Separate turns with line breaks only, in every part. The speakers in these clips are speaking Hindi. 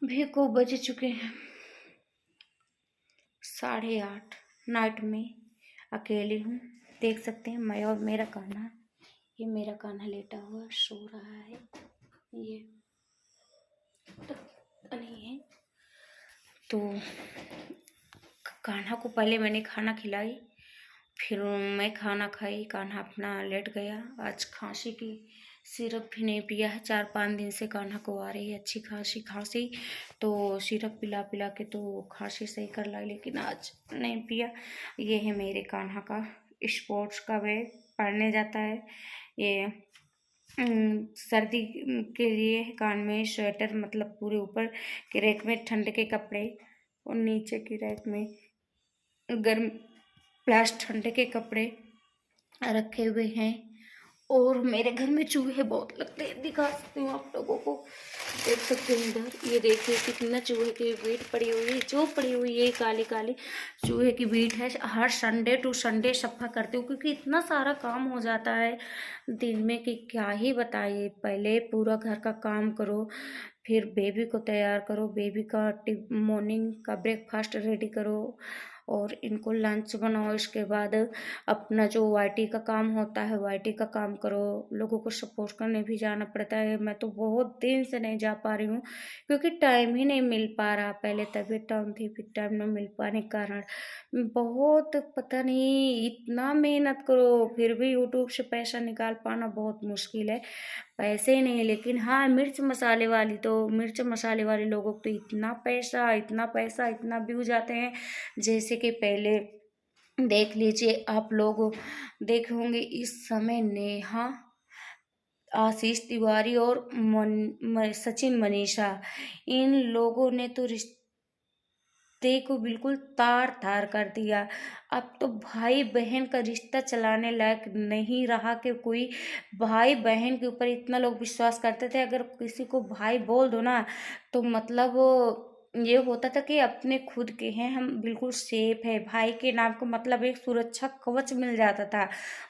अभी को बज चुके हैं 8:30 नाइट में। अकेली हूँ, देख सकते हैं मैं और मेरा कान्हा। ये मेरा कान्हा लेटा हुआ सो रहा है। ये नहीं है तो कान्हा को पहले मैंने खाना खिलाई, फिर मैं खाना खाई, कान्हा अपना लेट गया। आज खांसी की सिरप भी नहीं पिया है, 4-5 दिन से कान्हा को आ रही है अच्छी खांसी, तो सिरप पिला पिला के तो खांसी सही कर लाई, लेकिन आज नहीं पिया। ये है मेरे कान्हा का स्पोर्ट्स का बैग, पढ़ने जाता है। ये सर्दी के लिए कान में स्वेटर, मतलब पूरे ऊपर के रैक में ठंड के कपड़े और नीचे की रैक में गर्म प्लस ठंडे के कपड़े रखे हुए हैं। और मेरे घर में चूहे बहुत लगते हैं, दिखा सकती हूँ आप लोगों को, देख सकते हैं इधर। ये देखिए कितना चूहे की भीड़ पड़ी हुई है, जो पड़ी हुई है काली काली चूहे की भीड़ है। हर संडे टू संडे सफा करती हूँ, क्योंकि इतना सारा काम हो जाता है दिन में कि क्या ही बताइए। पहले पूरा घर का काम करो, फिर बेबी को तैयार करो, बेबी का मॉर्निंग का ब्रेकफास्ट रेडी करो और इनको लंच बनाओ। इसके बाद अपना जो वाईटी का काम होता है वाईटी का काम करो। लोगों को सपोर्ट करने भी जाना पड़ता है। मैं तो बहुत दिन से नहीं जा पा रही हूँ, क्योंकि टाइम ही नहीं मिल पा रहा। पहले तबीयत डाउन थी, फिर टाइम नहीं मिल पाने के कारण बहुत, पता नहीं, इतना मेहनत करो फिर भी यूट्यूब से पैसा निकाल पाना बहुत मुश्किल है। पैसे ही नहीं, लेकिन हाँ मिर्च मसाले वाली लोगों को तो इतना व्यूज आते हैं। जैसे कि पहले देख लीजिए, आप लोग देखे होंगे इस समय नेहा, आशीष तिवारी और सचिन मनीषा, इन लोगों ने तो रिश्ते को बिल्कुल तार तार कर दिया। अब तो भाई बहन का रिश्ता चलाने लायक नहीं रहा कि कोई भाई बहन के ऊपर इतना लोग विश्वास करते थे। अगर किसी को भाई बोल दो ना, तो मतलब ये होता था कि अपने खुद के हैं, हम बिल्कुल सेफ है। भाई के नाम को मतलब एक सुरक्षा कवच मिल जाता था।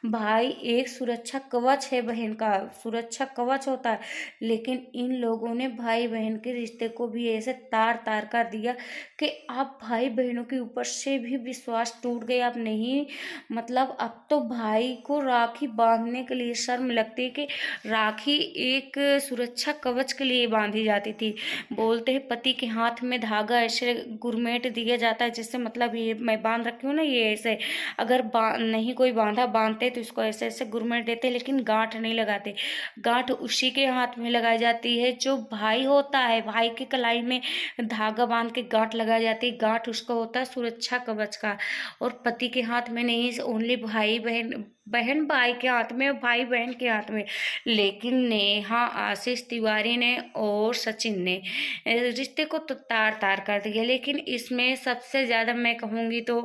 भाई एक सुरक्षा कवच है, बहन का सुरक्षा कवच होता है। लेकिन इन लोगों ने भाई बहन के रिश्ते को भी ऐसे तार तार कर दिया कि अब भाई बहनों के ऊपर से भी विश्वास टूट गया। अब नहीं, मतलब अब तो भाई को राखी बांधने के लिए शर्म लगती है कि राखी एक सुरक्षा कवच के लिए बांधी जाती थी। बोलते हैं पति के हाथ में धागा ऐसे गुरमेट दिया जाता है, जिससे मतलब ये मैं बांध रखी हूँ ना, ये ऐसे अगर नहीं कोई बांधते तो इसको ऐसे ऐसे गुरमेट देते, लेकिन गांठ नहीं लगाते। गांठ उसी के हाथ में लगाई जाती है जो भाई होता है। भाई की कलाई में धागा बांध के गांठ लगाई जाती है। गांठ उसका होता है सुरक्षा कवच का, और पति के हाथ में नहीं, ओनली भाई बहन, बहन भाई के हाथ में, भाई बहन के हाथ में। लेकिन नेहा, आशीष तिवारी ने और सचिन ने रिश्ते को तो तार तार कर दिया। लेकिन इसमें सबसे ज्यादा मैं कहूँगी तो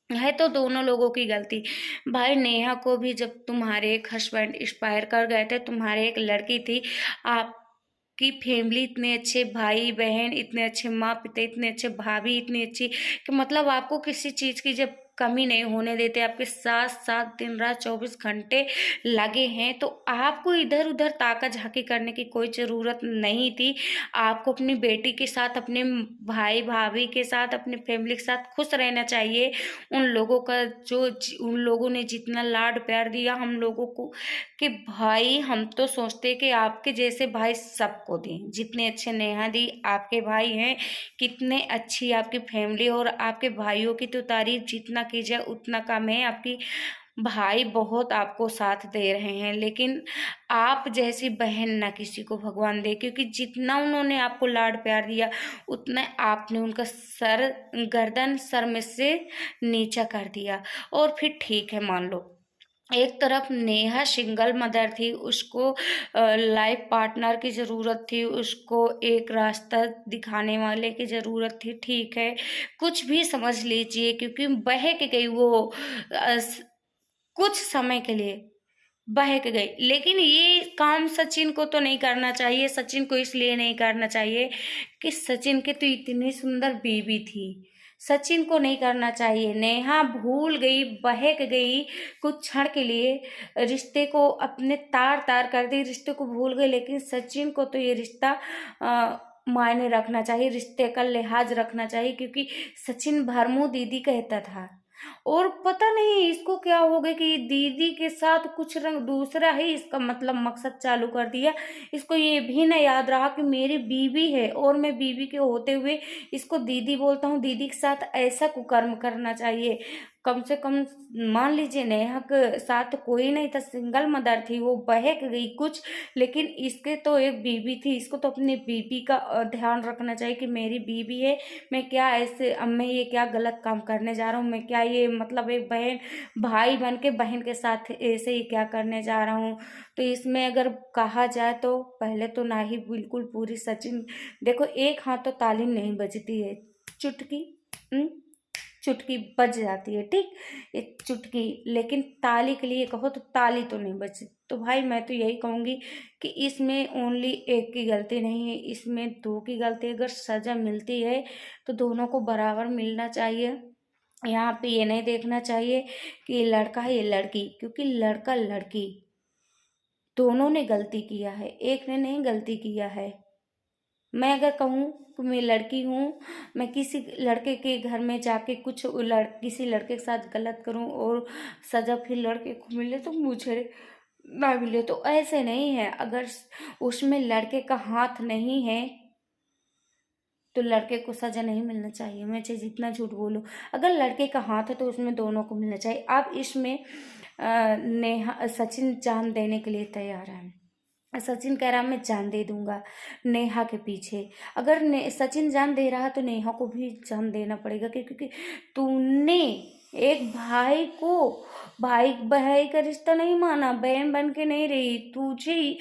है तो दोनों लोगों की गलती। भाई नेहा को भी, जब तुम्हारे एक हस्बैंड एक्सपायर कर गए थे, तुम्हारे एक लड़की थी, आप की फैमिली इतने अच्छे भाई बहन, इतने अच्छे माँ पिता, इतने अच्छे भाभी, इतनी अच्छी कि मतलब आपको किसी चीज़ की जब कमी नहीं होने देते, आपके साथ साथ दिन रात 24 घंटे लगे हैं, तो आपको इधर उधर ताका झाकी करने की कोई ज़रूरत नहीं थी। आपको अपनी बेटी के साथ, अपने भाई भाभी के साथ, अपनी फैमिली के साथ खुश रहना चाहिए। उन लोगों का जो उन लोगों ने जितना लाड प्यार दिया हम लोगों को, कि भाई हम तो सोचते कि आपके जैसे भाई सबको दें, जितने अच्छे नेहा दी, आपके भाई हैं, कितने अच्छी आपकी फैमिली, और आपके भाइयों की तो तारीफ जितना की जाए उतना कम है। आपकी भाई बहुत आपको साथ दे रहे हैं, लेकिन आप जैसी बहन ना किसी को भगवान दे, क्योंकि जितना उन्होंने आपको लाड प्यार दिया उतना आपने उनका गर्दन सर में से नीचा कर दिया। और फिर ठीक है, मान लो एक तरफ नेहा सिंगल मदर थी, उसको लाइफ पार्टनर की ज़रूरत थी, उसको एक रास्ता दिखाने वाले की ज़रूरत थी, ठीक है, कुछ भी समझ लीजिए, क्योंकि बहक गई वो कुछ समय के लिए बहक गई। लेकिन ये काम सचिन को तो नहीं करना चाहिए। सचिन को इसलिए नहीं करना चाहिए कि सचिन के तो इतनी सुंदर बीवी थी, सचिन को नहीं करना चाहिए। नेहा भूल गई, बहक गई कुछ क्षण के लिए, रिश्ते को अपने तार तार कर दी, रिश्ते को भूल गई। लेकिन सचिन को तो ये रिश्ता मायने रखना चाहिए, रिश्ते का लिहाज रखना चाहिए, क्योंकि सचिन भरमू दीदी कहता था। और पता नहीं इसको क्या हो गया कि दीदी के साथ कुछ रंग दूसरा ही इसका मतलब मकसद चालू कर दिया। इसको ये भी ना याद रहा कि मेरी बीवी है और मैं बीवी के होते हुए इसको दीदी बोलता हूँ। दीदी के साथ ऐसा कुकर्म करना चाहिए। कम से कम मान लीजिए नेहा के साथ कोई नहीं था, सिंगल मदर थी, वो बहक गई कुछ, लेकिन इसके तो एक बीवी थी। इसको तो अपनी बीवी का ध्यान रखना चाहिए कि मेरी बीवी है, मैं क्या ऐसे, अब मैं ये क्या गलत काम करने जा रहा हूँ, मैं क्या ये मतलब एक बहन भाई बन के बहन के साथ ऐसे ही क्या करने जा रहा हूँ। तो इसमें अगर कहा जाए तो पहले तो ना ही बिल्कुल पूरी सचिन, देखो एक हाथ तो ताली नहीं बजती है, चुटकी चुटकी बज जाती है, ठीक, एक चुटकी, लेकिन ताली के लिए कहो तो ताली तो नहीं बजती। तो भाई मैं तो यही कहूँगी कि इसमें ओनली एक की गलती नहीं है, इसमें दो की गलती है। अगर सज़ा मिलती है तो दोनों को बराबर मिलना चाहिए। यहाँ पे ये नहीं देखना चाहिए कि ये लड़का है ये लड़की, क्योंकि लड़का लड़की दोनों ने गलती किया है, एक ने नहीं गलती किया है। मैं अगर कहूँ कि मैं लड़की हूँ, मैं किसी लड़के के घर में जाके कुछ किसी लड़के के साथ गलत करूँ और सज़ा फिर लड़के को मिले तो मुझे ना मिले, तो ऐसे नहीं है। अगर उसमें लड़के का हाथ नहीं है तो लड़के को सज़ा नहीं मिलना चाहिए। मैं चाहे जितना झूठ बोलूँ, अगर लड़के का हाथ है तो उसमें दोनों को मिलना चाहिए। अब इसमें नेहा सचिन जान देने के लिए तैयार है। सचिन कह रहा मैं जान दे दूंगा नेहा के पीछे। अगर सचिन जान दे रहा तो नेहा को भी जान देना पड़ेगा, क्योंकि तूने एक भाई को भाई भाई का रिश्ता नहीं माना, बहन बन के नहीं रही, तुझे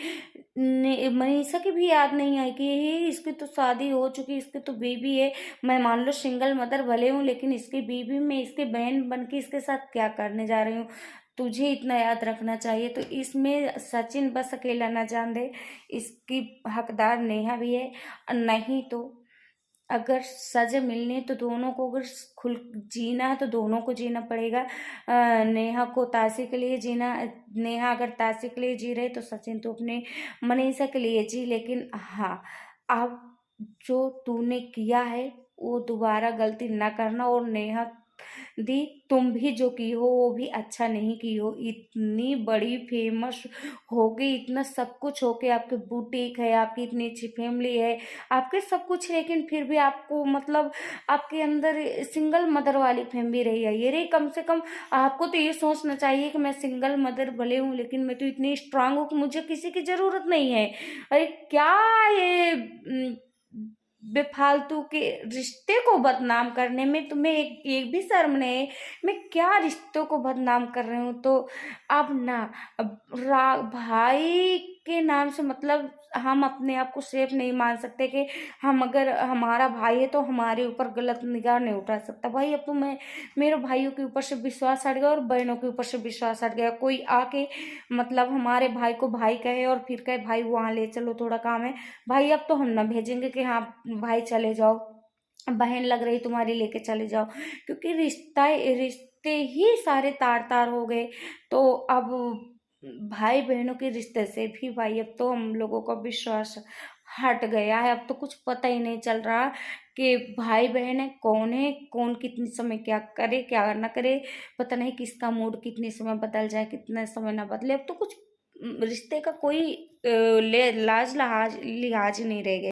मनीषा की भी याद नहीं आई कि इसकी तो शादी हो चुकी, इसकी तो बेबी है। मैं मान लो सिंगल मदर भले हूँ, लेकिन इसकी बीबी में इसकी बहन बन के इसके साथ क्या करने जा रही हूँ, तुझे इतना याद रखना चाहिए। तो इसमें सचिन बस अकेला ना जान दे, इसकी हकदार नेहा भी है। नहीं तो अगर सजा मिलनी है तो दोनों को, अगर खुल जीना है तो दोनों को जीना पड़ेगा। नेहा को ताशी के लिए जीना, नेहा अगर ताशी के लिए जी रहे तो सचिन तो अपने मनीषा के लिए जी। लेकिन हाँ, अब जो तूने किया है वो दोबारा गलती ना करना। और नेहा दी, तुम भी जो की हो वो भी अच्छा नहीं की हो। इतनी बड़ी फेमस हो गई, इतना सब कुछ हो के, आपके बुटीक है, आपकी इतनी अच्छी फैमिली है, आपके सब कुछ है, लेकिन फिर भी आपको मतलब आपके अंदर सिंगल मदर वाली फैमिली रही है। ये रही, कम से कम आपको तो ये सोचना चाहिए कि मैं सिंगल मदर भले हूँ, लेकिन मैं तो इतनी स्ट्रांग हूँ कि मुझे किसी की ज़रूरत नहीं है। अरे क्या ये बेफालतू के रिश्ते को बदनाम करने में तुम्हें एक भी शर्म नहीं है। मैं क्या रिश्तों को बदनाम कर रही हूँ। तो अब ना, अब भाई के नाम से मतलब हम अपने आप को सेफ नहीं मान सकते कि हम, अगर हमारा भाई है तो हमारे ऊपर गलत निगाह नहीं उठा सकता। भाई अब तो मैं, मेरे भाइयों के ऊपर से विश्वास हट गया और बहनों के ऊपर से विश्वास हट गया। कोई आके मतलब हमारे भाई को भाई कहे और फिर कहे भाई वहाँ ले चलो थोड़ा काम है, भाई अब तो हम ना भेजेंगे कि हाँ भाई चले जाओ, बहन लग रही तुम्हारी लेके चले जाओ, क्योंकि रिश्ते ही सारे तार तार हो गए। तो अब भाई बहनों के रिश्ते से भी भाई अब तो हम लोगों का विश्वास हट गया है। अब तो कुछ पता ही नहीं चल रहा कि भाई बहन है, कौन कितने समय क्या करे क्या ना करे, पता नहीं किसका मूड कितने समय बदल जाए कितने समय ना बदले। अब तो कुछ रिश्ते का कोई लाज लिहाज ही नहीं रह गया।